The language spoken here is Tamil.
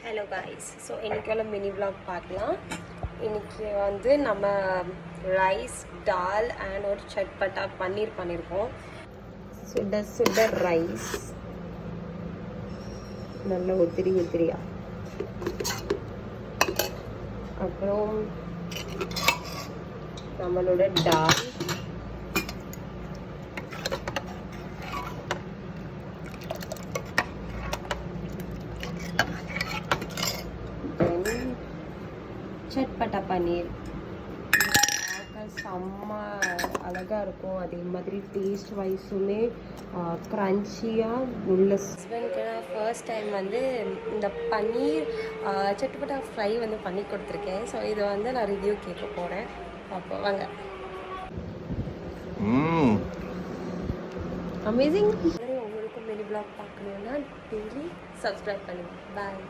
Hello guys. ஸோ இன்றைக்கான மினி vlog பார்க்கலாம். இன்றைக்கி வந்து நம்ம ரைஸ் டால் அண்ட் ஒரு சட்பட்டா பன்னீர் பண்ணியிருக்கோம். சுட சுட ரைஸ் நல்ல உதிரியா, அப்புறம் நம்மளோட டால், சட்பட்டா பன்னீர். செம்ம அழகாக இருக்கும். அதே மாதிரி டேஸ்ட் வைஸுமே க்ரன்ச்சியாக உள்ள. ஹஸ்பண்ட்க்கு நான் ஃபர்ஸ்ட் டைம் வந்து இந்த பன்னீர் சட்பட்டா ஃப்ரை வந்து பண்ணி கொடுத்துருக்கேன். ஸோ இதை வந்து நான் ரிவ்யூ கேட்க போகிறேன். அப்போ வாங்க. அமேசிங். உங்களுக்கும் மினி vlog பார்க்கணுன்னா டெய்லி சப்ஸ்கிரைப் பண்ணுங்கள். பாய்.